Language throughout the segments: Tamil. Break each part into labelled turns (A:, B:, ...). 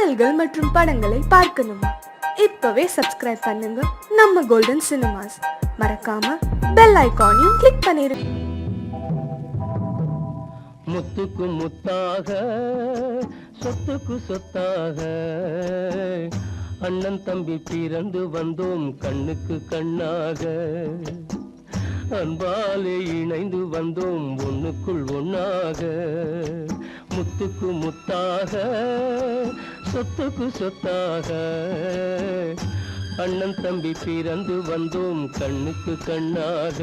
A: பாடல்கள் மற்றும் படங்களை பார்க்கணுமா? இப்பவே சப்ஸ்கிரைப் பண்ணுங்க நம்ம கோல்டன் சினிமாஸ். மறக்காம பெல் ஐகானையும் கிளிக் பண்ணிருங்க.
B: முத்துக்கு முத்தாக சொத்துக்கு சொத்தாக அண்ணன் தம்பி பிறந்து வந்தோம் கண்ணுக்கு கண்ணாக. அன்பாலே இணைந்து வந்தோம் ஒண்ணுக்குள் ஒண்ணாக. முத்துக்கு முத்தாக சொத்துக்கு சொத்தாக அண்ணன் தம்பி பிறந்து வந்தோம் கண்ணுக்கு கண்ணாக.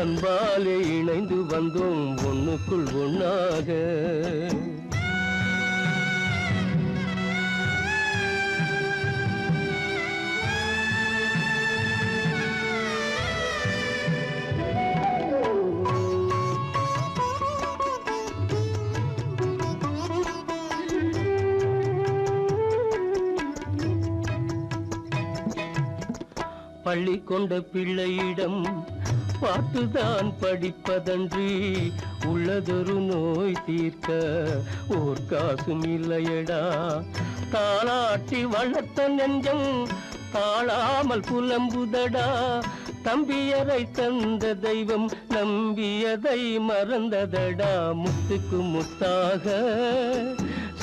B: அன்பாலே இணைந்து வந்தோம் ஒண்ணுக்குள் ஒண்ணாக. பள்ளி கொண்ட பிள்ளையிடம் பாட்டுதான் படிப்பதன்றி உள்ளதொரு நோய் தீர்க்க ஓர் காசும் இல்லையடா. தாளாட்டி வளர்த்த நெஞ்சம் தாழாமல் புலம்புதடா. தம்பியரை தந்த தெய்வம் நம்பியதை மறந்ததடா. முத்துக்கு முத்தாக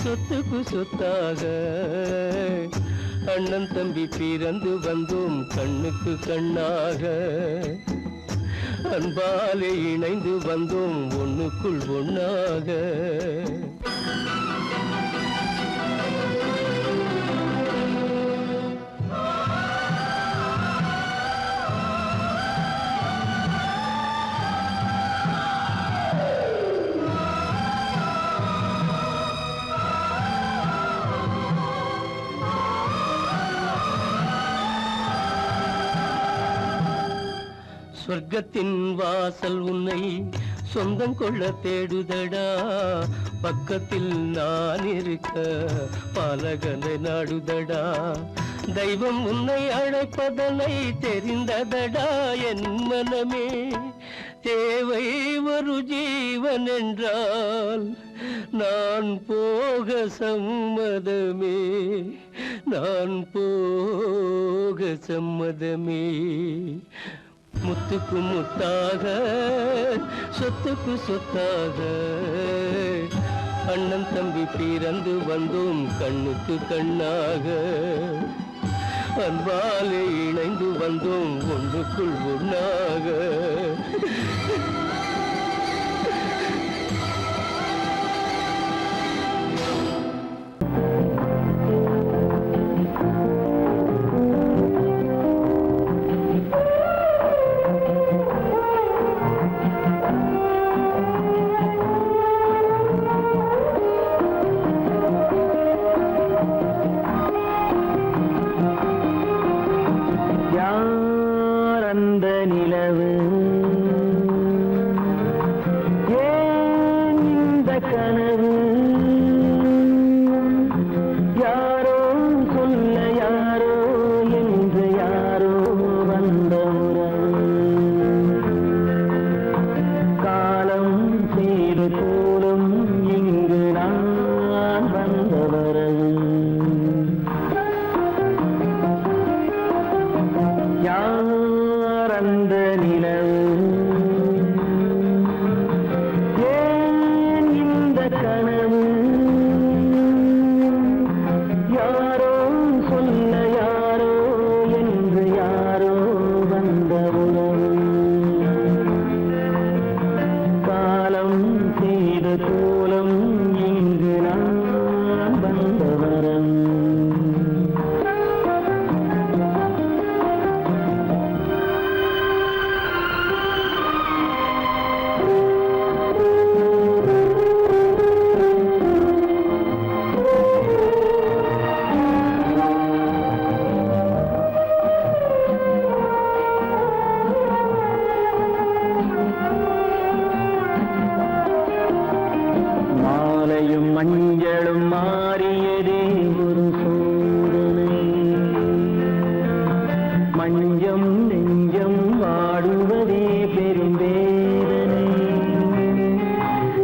B: சொத்துக்கு சொத்தாக அண்ணன் தம்பி பிறந்து வந்தோம் கண்ணுக்கு கண்ணாக. அன்பாலே இணைந்து வந்தோம் ஒண்ணுக்குள் ஒண்ணாக. சொர்க்கத்தின் வாசல் உன்னை சொந்தம் கொள்ள தேடுதடா. பக்கத்தில் நான் இருக்க பாலகனை நாடுதடா. தெய்வம் உன்னை அழைப்பதனை தெரிந்ததடா என் மனமே. தேவை ஒரு ஜீவன் என்றால் நான் போக சம்மதமே. நான் போக சம்மதமே. முத்துக்கு முத்தாக சொத்துக்கு சொத்தாக அண்ணன் தம்பி பிறந்து வந்தோம் கண்ணுக்கு கண்ணாக. அன்பாலே இணைந்து வந்தோம் ஒன்றுக்குள் ஒண்ணாக.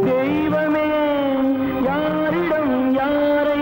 C: தெய்வமே யாரிடம் யாரை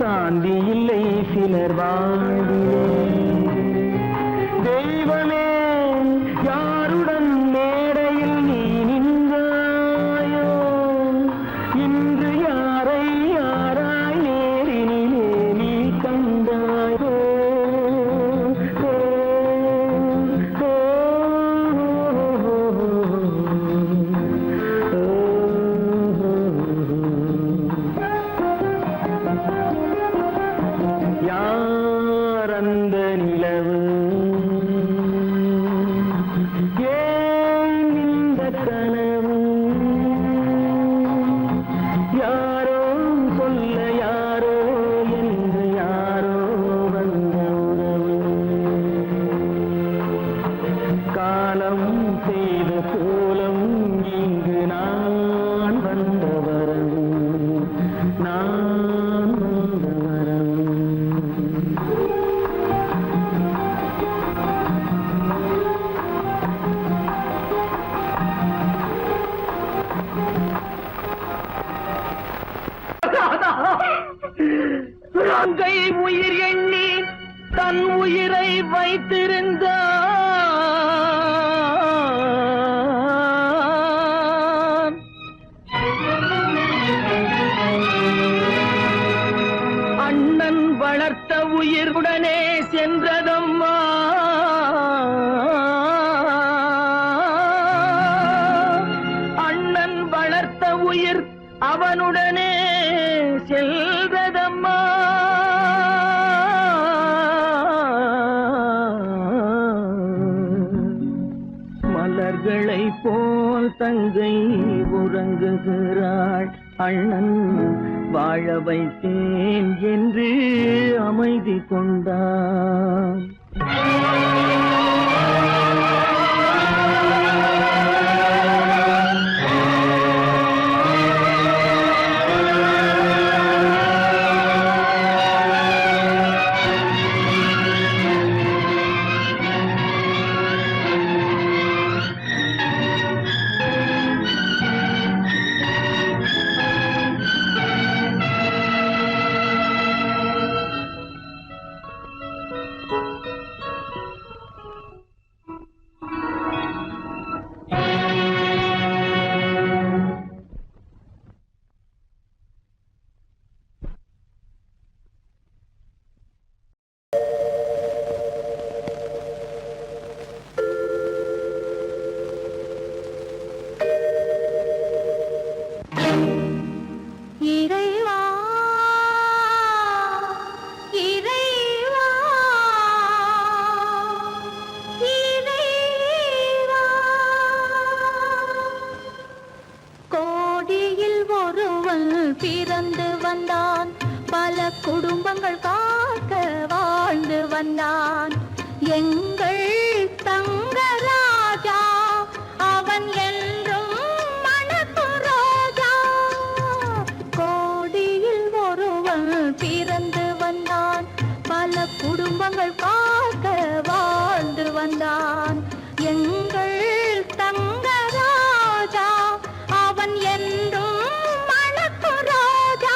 C: சாந்தி இல்லை சிலர் வாழ்விலே. தெய்வமே யாருடன் மேடையில் நீ நின்றாயோ, இன்று யாரை யாராய் நேரினிலே நீ கண்டாயோ. யார் அந்த நிலவு, ஏன் இந்த கனவு, யாரோ சொல்ல யாரோ என்று யாரோ வந்த உறவு. காலம் செய்த கோலம் இங்கு நான் வந்த வரவு, நான் வந்த வரவு. கங்கை உயிர் எண்ணி தன் உயிரை வைத்திருந்தான். அண்ணன் வளர்த்த உயிர் உடனே சென்றதம்மா. அண்ணன் வளர்த்த உயிர் அவனுடனே செல்வதம்மா. மலர்களை போல் தங்கை உறங்குகிறாள். அண்ணன் வாழ வைத்தேன் என்று அமைதி கொண்டான்.
A: இறைவா இறைவா இறைவா, கோடியில் ஒருவன் பிறந்து வந்தான், பல குடும்பங்கள் காக்க வாழ்ந்து வந்தான். எங்கள் தங்கராஜா அவன் என்றும் மணக்கும் ரோஜா. கோடியில் ஒருவன் பிறந்து வந்தான், பல குடும்பங்கள் காக்க வாழ்ந்து வந்தான். எங்கள் தங்கராஜா அவன் என்றும் மணக்கும் ரோஜா.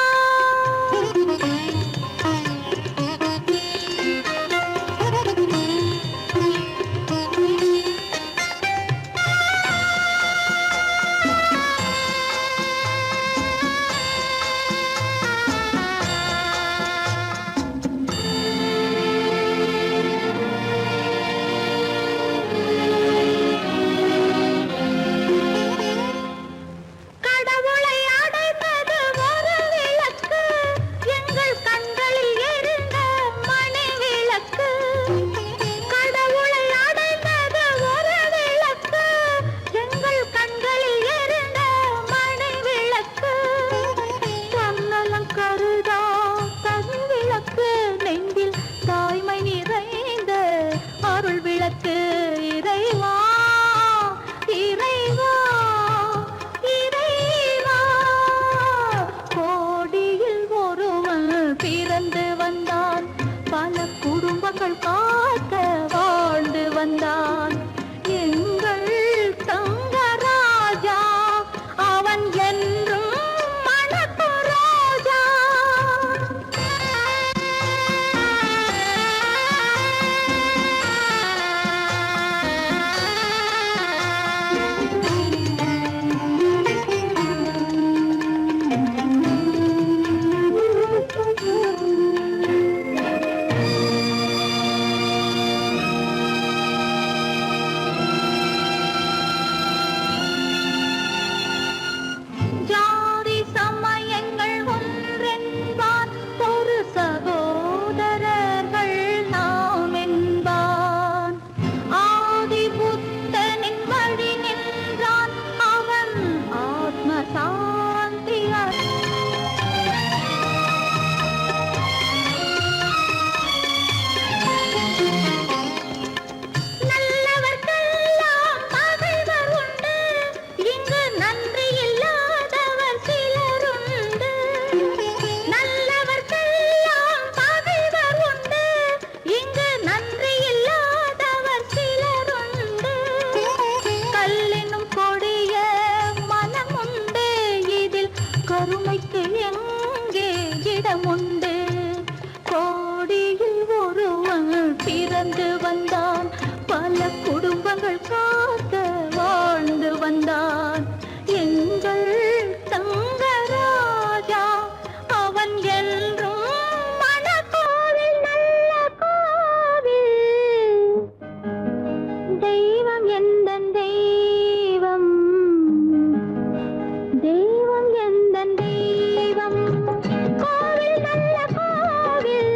D: நாங்கள் காக்க வாழ்ந்து வந்தான் எங்கள் தங்கராஜா. அவன் என்றும் மணக்கோவில் நல்ல கோவில். தெய்வம் எந்தன் தெய்வம், தெய்வம் எந்தன் தெய்வம். கோவில் நல்ல கோவில்,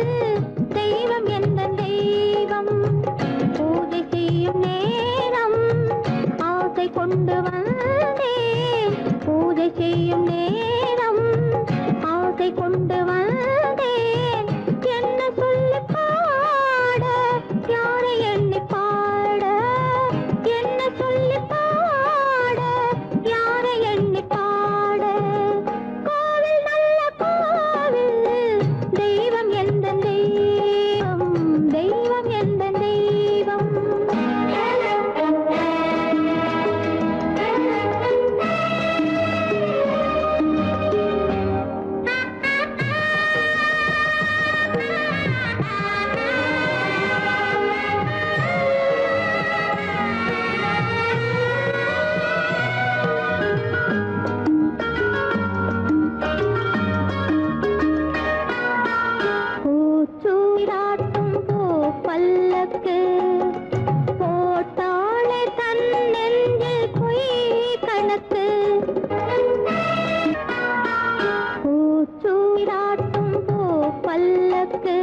D: தெய்வம் எந்தன் தெய்வம். பூஜை செய்யும் நேரம் ஆசை கொண்டு வந்தேன். பூஜை செய்யும் நேரம் ஆசை கொண்டு வந்தேன். என்ன சொல்லி பாட, யாரை எண்ணி பாட. என்ன சொல்லி பாட, யாரை எண்ணி பாட. கோவில் நல்ல கோவில், தெய்வம் எந்த தெய்வம், தெய்வம் எந்த தெய்வம். பூச்சூடாட்டும் பூ பல்லக்கு போட்டாளே தன் நெஞ்சில் பொய் கணக்கு. பூச்சூடாட்டும் பூ பல்லக்கு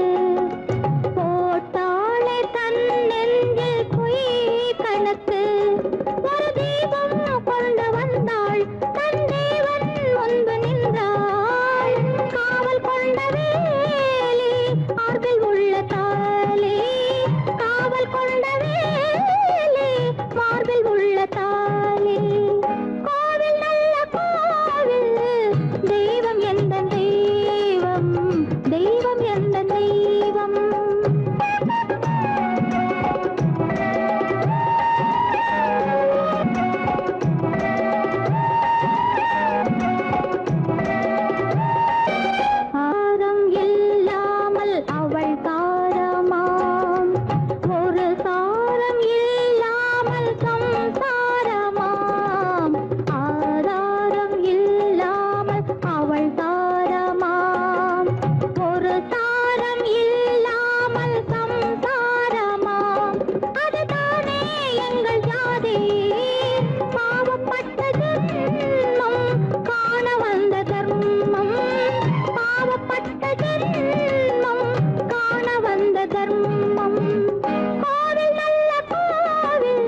D: போட்டாளே தன் நெஞ்சில் பொய் கணக்கு. ஒரு தீபம் கொண்டு வந்தாள், தன் தேவன் முன்பு நின்றாள். காவல் கொண்ட வேலி மார்பில் உள்ள தாலி. காவல் கொண்ட வேலி மார்பில் உள்ள தாலி. கோவில் நல்ல கோவில், தெய்வம் எந்த தெய்வம், தெய்வம் எந்த தெய்வம். ஆரம் இல்லாமல் அவள் தாரமாம், ஒரு சாரம் இல்லாமல் சம்சாரமாம். ஆதாரம் இல்லாமல் அவள் தாரமாம், ஒரு சாரம் இல்லாமல் சம்சாரமாம். அதுதானே எங்கள் ஜாதி, பாவப்பட்ட ஜென்மம் காண வந்த தர்மம். பாவப்பட்ட ஜென்மம் காண வந்த தர்மம். கோவில் நல்ல கோவில்,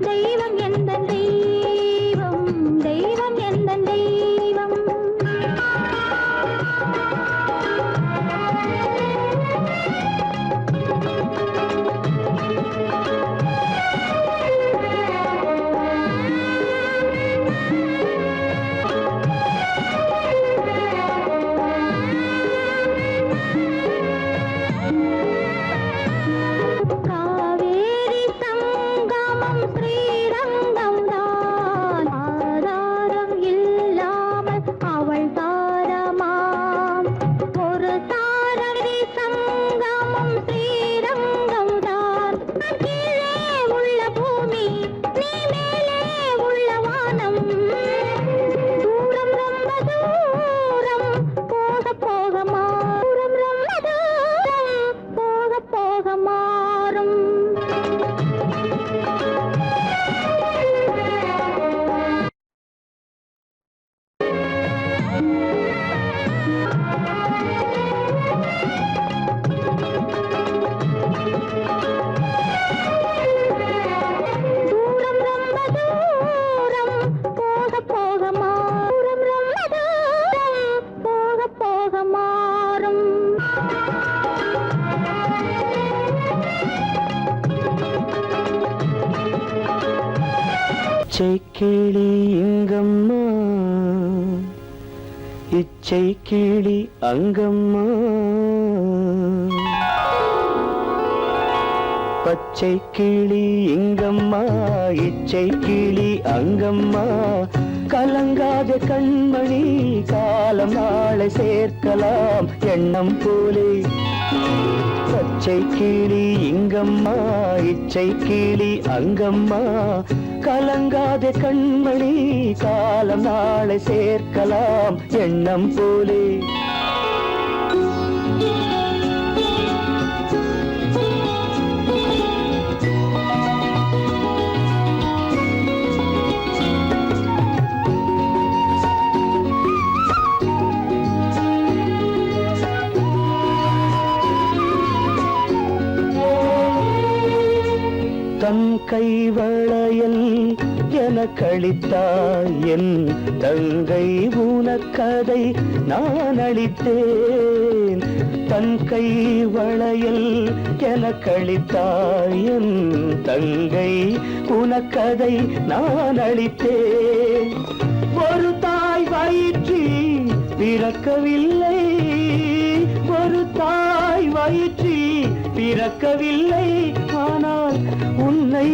D: தெய்வம் எந்த தெய்வம், தெய்வம் எந்த தெய்வம். காவேரி சங்கமம் ஸ்ரீரங்கம் தான். ஆதாரம் இல்லாமல் அவள் தாரமாம், ஒரு தாரரி சங்கமம் ஸ்ரீரங்கம் தான். கீழே உள்ள பூமி, நீ மேலே உள்ள வானம். தூரம் ரொம்ப தூரம் போக போக மாறும். ரொம்ப தூரம் போக போக மாறும். தூரம் ரொம்ப தூரம் போக போக மாறும். ரொம்ப தூரம் போக போக மாறும்.
C: இச்சை கிளி இங்கம்மா, இச்சை கிளி அங்கம்மா. பச்சை கிளி இங்கம்மா, இச்சை கிளி அங்கம்மா. கலங்காத கண்மணி, காலம் நாளை சேர்க்கலாம் எண்ணம் போலே. பச்சை கிளி இங்கம்மா இச்சை கிளி அங்கம்மா கலங்காத கண்மணி காலம் நாளை சேர்க்கலாம் எண்ணம் போலே தன் கைவளையல் எனக்களித்தாய் என் தங்கை உனக்கதை நான் அளித்தேன் தன் கைவளையல் எனக்களித்தாய் என் தங்கை உனக்கதை நான் அளித்தேன் ஒரு தாய் வயிற்றில் பிறக்கவில்லை ஒரு தாய் வயிற்றில் பிறக்கவில்லை ஆனால் உன்னை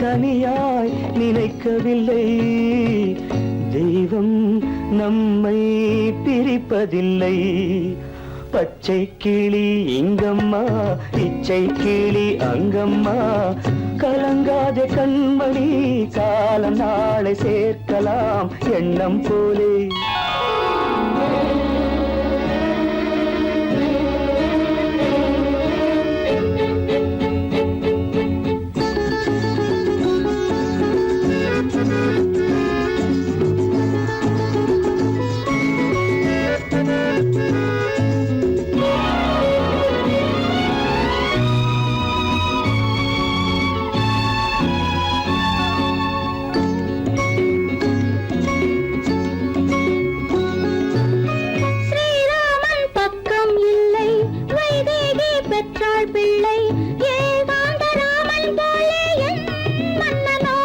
C: தனியாய் நினைக்கவில்லை தெய்வம் நம்மை பிரிப்பதில்லை பச்சை கிளி இங்கம்மா இச்சை கிளி அங்கம்மா கலங்காத கண்மணி காலம் நாளை சேர்க்கலாம் எண்ணம் போலே
D: பிள்ளை ஏகாந்த ராமன் போலே என் மன்னனோ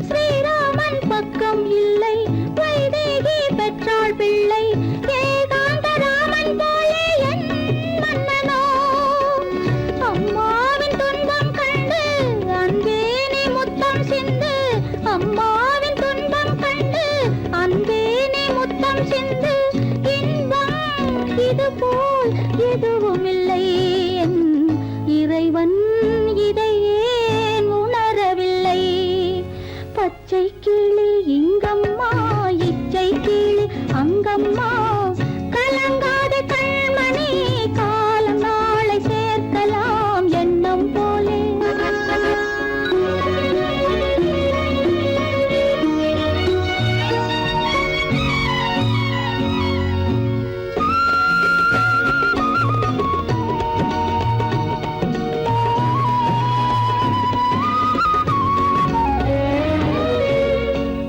D: ஸ்ரீராமன் பக்கம் இல்லை வைதேகி பெற்றாள் பிள்ளை ஏகாந்த ராமன் போலே என் மன்னனோ அம்மாவின் துன்பம் கண்டு அன்பே நீ முத்தம் சிந்து அம்மாவின் துன்பம் கண்டு அன்பே நீ முத்தம் சிந்து இன்பம் இது போல் எதுவும் இல்லை இறைவன் இதை ஏன் உணரவில்லை பச்சை கிளி இங்கம்மா இச்சை கிளி அங்கம்மா கலங்காத கண்மணி காலம் நாளை சேர்க்கலாம் எண்ணம் போலே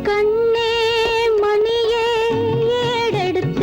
D: கண்ணே மணியே ஏடெடுத்து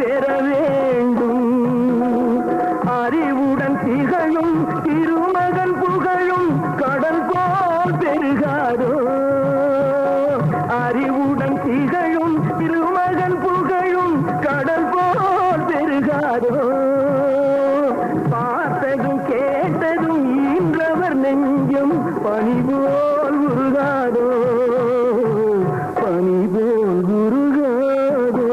C: பெற வேண்டும். அறிவுடன் திகழும் திருமகன் புகழும் கடல் போல் பெருகாதோ. அறிவுடன் திகழும் திருமகன் புகழும் கடல் போல் பெருகாதோ. பார்த்ததும் கேட்டதும் ஈன்றவர் நெஞ்சம் பனி போல் உருகாதோ. பனி போல் உருகாதோ.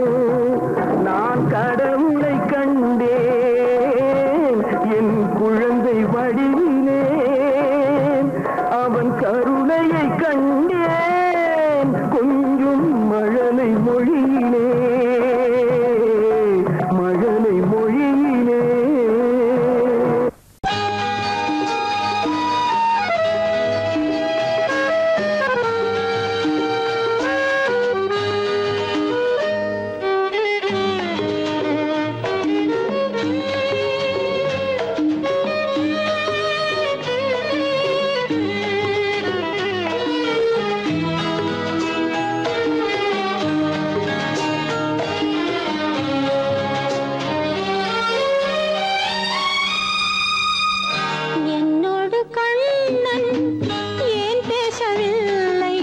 C: நான் கடவுளை கண்டேன் என் குழந்தை வடிவினேன். அவன் கருணையை கண்டேன் கொஞ்சம் மழலை மொழியிலே. மழலை மொழியிலே.
D: என்னோடு கண்ணன் ஏன் பேசவில்லை?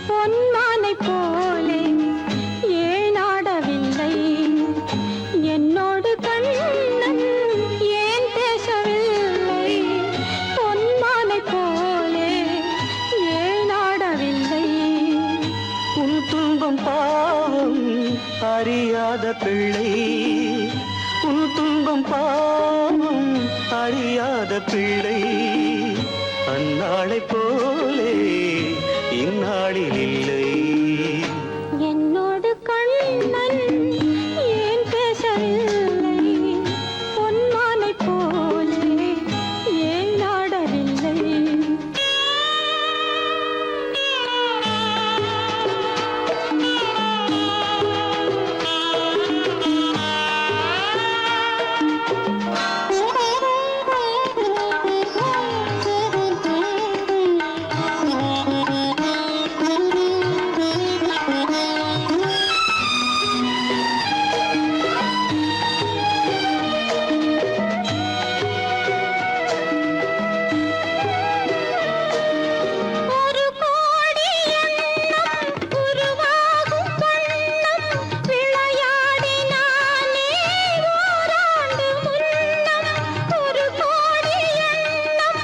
D: பொன்மானை போலே ஏன் ஆடவில்லை? என்னோடு கண்ணன் ஏன் பேசவில்லை? பொன்மானை போலே ஏன் ஆடவில்லை?
C: உன் துன்பம் பாவம் அறியாத பிள்ளை. உன் துன்பம் பாவம் அறியாத பிள்ளை. அந்நாளை போலே இந்நாளில் இல்லை.
D: என்னோடு கண்ணன் ஏன் பேசவில்லை? பொன்மானை போலே ஏன் ஆடவில்லை? ஒரு கோடி எண்ணம் உருவாகும் வண்ணம் விளையாடினானே ஓராண்டு முன்னம். ஒரு கோடி எண்ணம்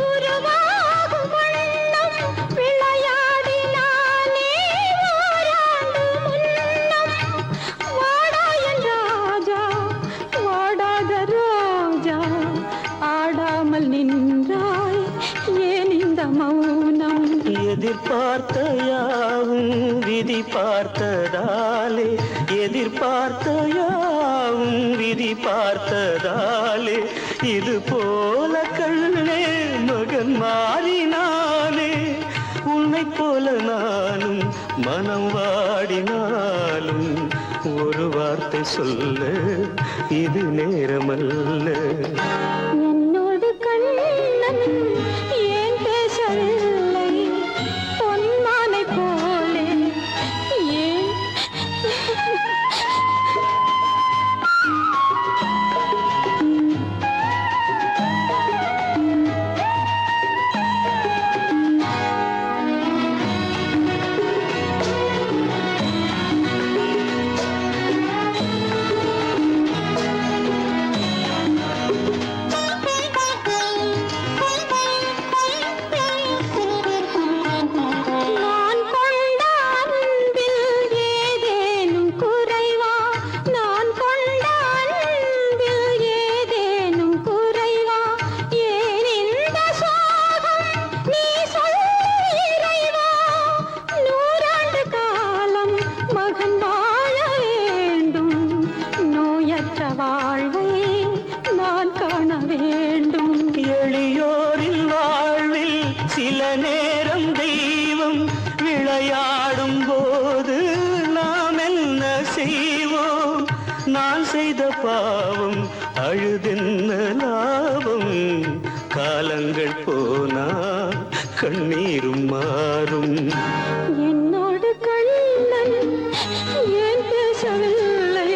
D: உருவாகும் வண்ணம் விளையாடினானே ஓராண்டு முன்னம். வாடா என் ராஜா, வாடாத ரோஜா, ஆடாமல் நின்றாய் ஏன் இந்த மௌனம்?
C: எதிர்பார்த்த யாவும் விதி பார்த்ததாலே. எதிர்பார்த்த யாவும் விதி பார்த்ததாலே. இது போல கண்ணே மகன் மாறினானே. உன்னை போல நானும் மனம் வாடினாலும் ஒரு வார்த்தை சொல்ல இது நேரமல்ல.
D: என்னோடு கண்ணன் ஏன் பேசவில்லை? பொன்மானை போலே ஏன்? நான் கொண்ட அன்பில் ஏதேனும் குறைவா? நான் கொண்ட அன்பில் ஏதேனும் குறைவா? ஏன் இந்த சோகம் நீ சொல் இறைவா? நூறாண்டு காலம் மகன் வாழ வேண்டும். நோயற்ற வாழ்வை நான் காண வேண்டும்.
C: எளியோரின் வாழ்வில் சில நேரம் தெய்வம் விளையாடும் போது நாம் என்ன செய்வோம்? நான் செய்த பாவம் அழுதென்ன லாபம்? காலங்கள் போனா கண்ணீரும் மாறும்.
D: என்னோடு கண்ணன் ஏன் பேசவில்லை?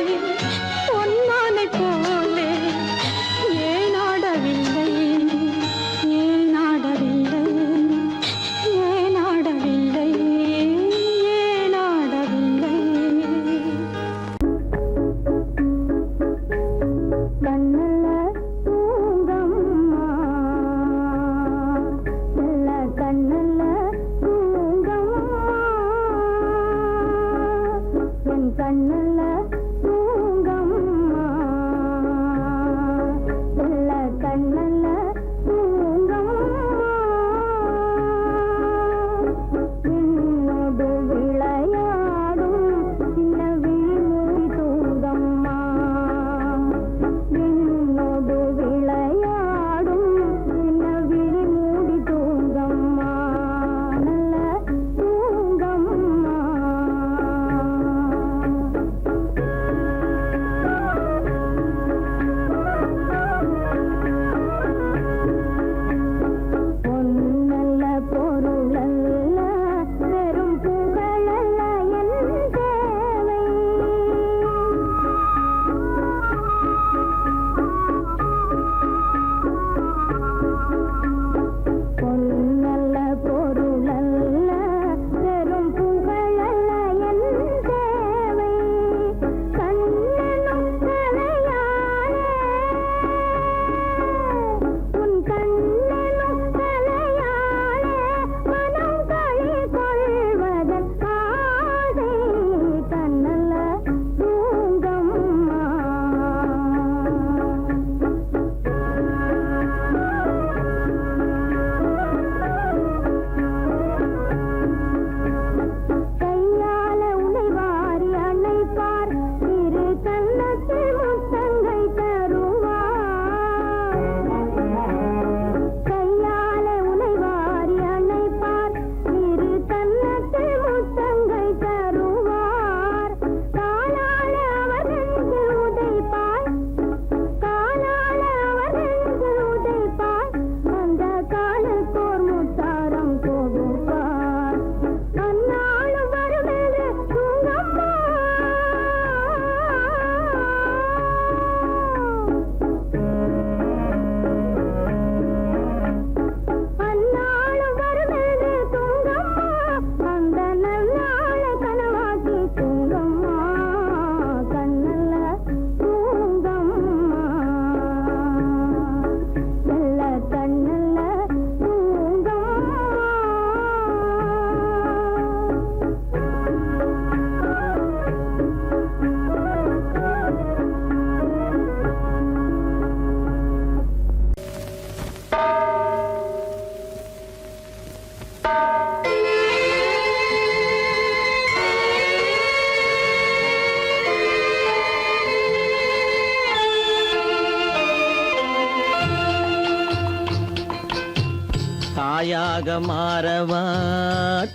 C: தாயாக மாறவா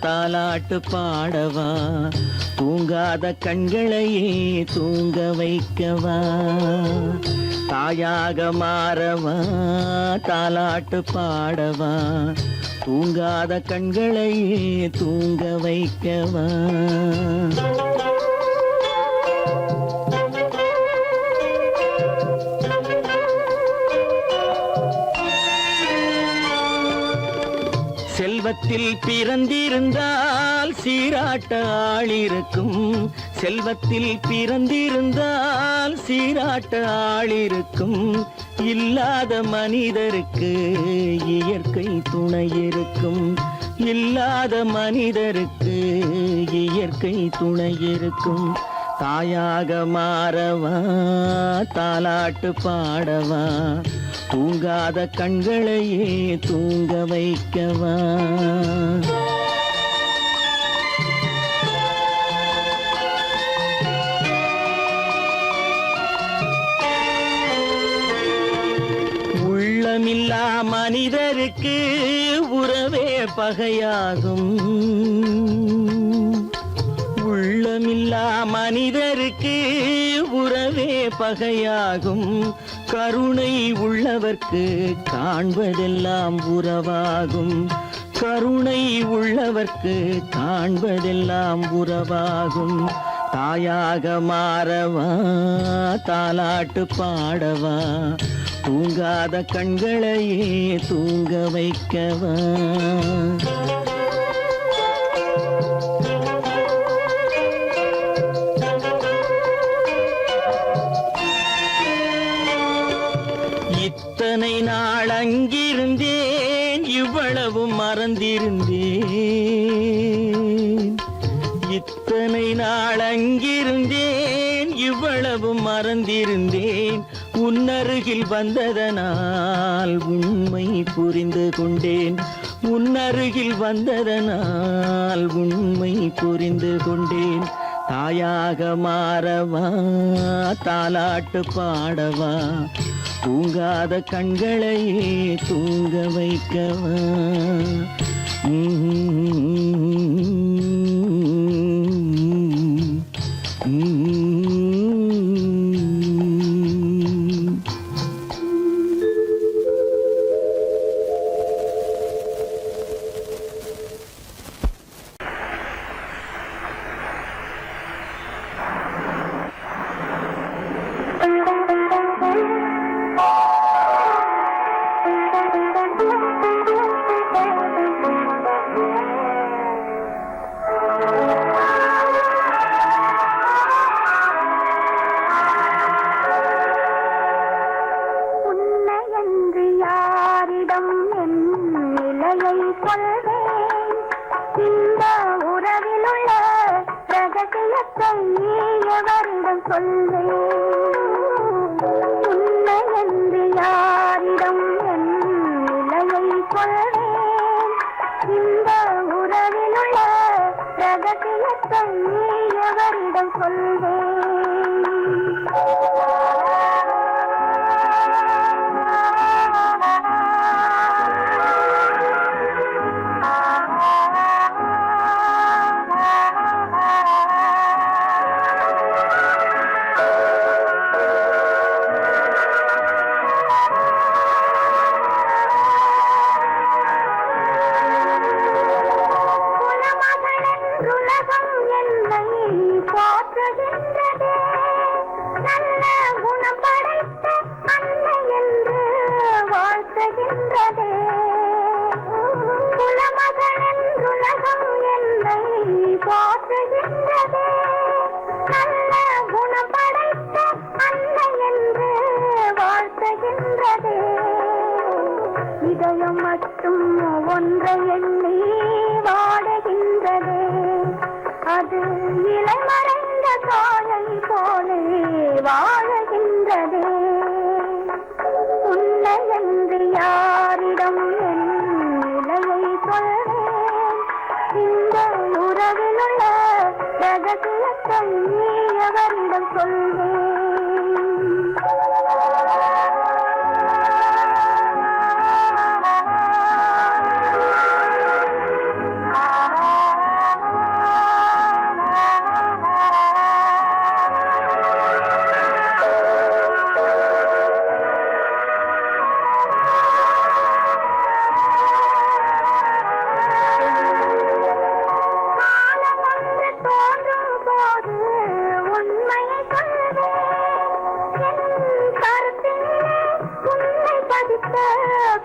C: தாலாட்டு பாடவா தூங்காத கண்களையே தூங்க வைக்கவா தாயாக மாறவா தாலாட்டு பாடவா தூங்காத கண்களையே தூங்க வைக்கவா செல்வத்தில் பிறந்திருந்தால் சீராட்ட ஆளிருக்கும் செல்வத்தில் பிறந்திருந்தால் சீராட்ட ஆளிருக்கும் இல்லாத மனிதருக்கு இயற்கை துணை இருக்கும் இல்லாத மனிதருக்கு இயற்கை துணை இருக்கும் தாயாக மாறவா தாலாட்டு பாடவா தூங்காத கண்களையே தூங்க வைக்கவா உள்ளமில்லா மனிதருக்கு உறவே பகையாகும் உள்ளமில்லா மனிதருக்கு உறவே பகையாகும் கருணை உள்ளவர்க்கு காண்பதெல்லாம் உறவாகும் கருணை உள்ளவர்க்கு காண்பதெல்லாம் உறவாகும் தாயாக மாறவா தாலாட்டு பாடவா தூங்காத கண்களையே தூங்க வைக்கவா இத்தனை நாள் அங்கிருந்தேன் இவ்வளவு மறந்திருந்தேன் இத்தனை நாள் அங்கிருந்தேன் இவ்வளவு மறந்திருந்தேன் உன்னருகில் வந்ததனால் உண்மை புரிந்து கொண்டேன் உன்னருகில் வந்ததனால் உண்மை புரிந்து கொண்டேன் தாயாக மாறவா தாலாட்டு பாடவா தூங்காத கண்களையே தூங்க வைக்கவா இதயம் மட்டும் ஒன்றை எண்ணி வாடுகின்றது அது இளமறைந்த காலை போலே வாழுகின்றது உன்னை என்று யாரிடம் என் நிலையை சொல்வேன் இந்த உறவிலுள்ள ரகசியத்தை எவரிடம் சொல்வேன்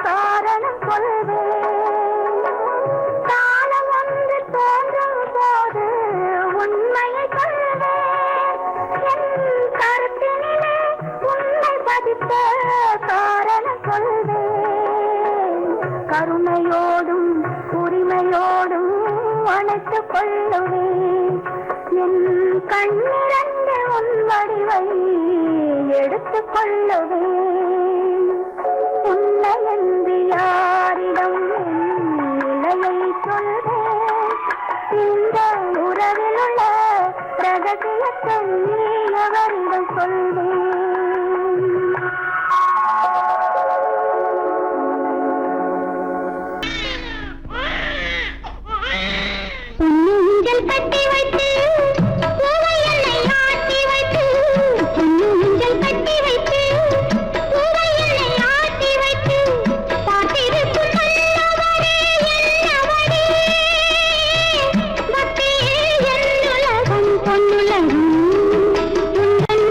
C: காரணம் சொல்வேன். காலம் ஒன்று தோன்றும் போது உண்மையை சொல்வேன். என் கருத்தினிலே உண்மை பதித்த காரணம் சொல்வேன். கருணையோடும் உரிமையோடும் அணைத்துக் கொள்ளுவேன். என் கண்ணிரண்டு உன் வடிவை எடுத்துக் கொள்ளுவேன். உன்னை என்று யாரிடம் என் நிலையை சொல்வேன். இந்த உறவில் உள்ள ரகசியத்தை எவரிடம் சொல்வேன்.
D: பொன்னூஞ்சல் கட்டி வைத்து பூவையனை ஆட்டி வைத்து பொன்னூஞ்சல் கட்டி வைத்து பூவையனை ஆட்டி வைத்து பாட்டிருக்கும் நல்லவரே என்னவரே பக்தியே என்னுலகம் பொன்னுலகம் உந்தன்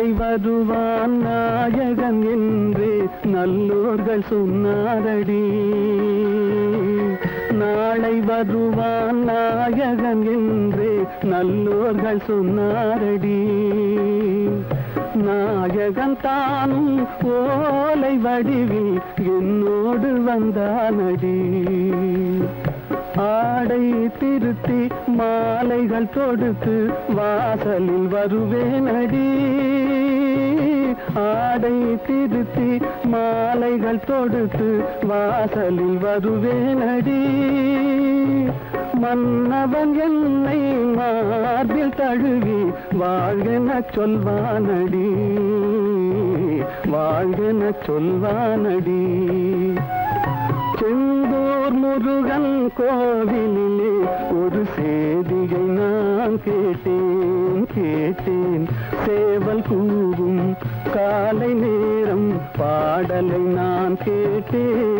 E: நாளை வருவான் நாயகன் என்று நல்லோர்கள் சொன்னாரடி. நாளை வருவான் நாயகன் என்று நல்லோர்கள் சொன்னாரடி. நாயகன் தானும் ஓலை வடிவில் என்னோடு வந்தானடி. ஆடை திருத்தி மாலைகள் தொடுத்து வாசலில் வருவேனடி. ஆடை திருத்தி மாலைகள் தொடுத்து வாசலில் வருவேனடி. மன்னவன் என்னை மார்பில் தழுவி வாழ்கென சொல்வானடி. வாழ்கென சொல்வானடி. செந்தூர் முருகன் கோவிலிலே ஒரு சேதியை நான் கேட்டேன். சேவல் கூவும் காலை நேரம் பாடலை நான் கேட்டேன்.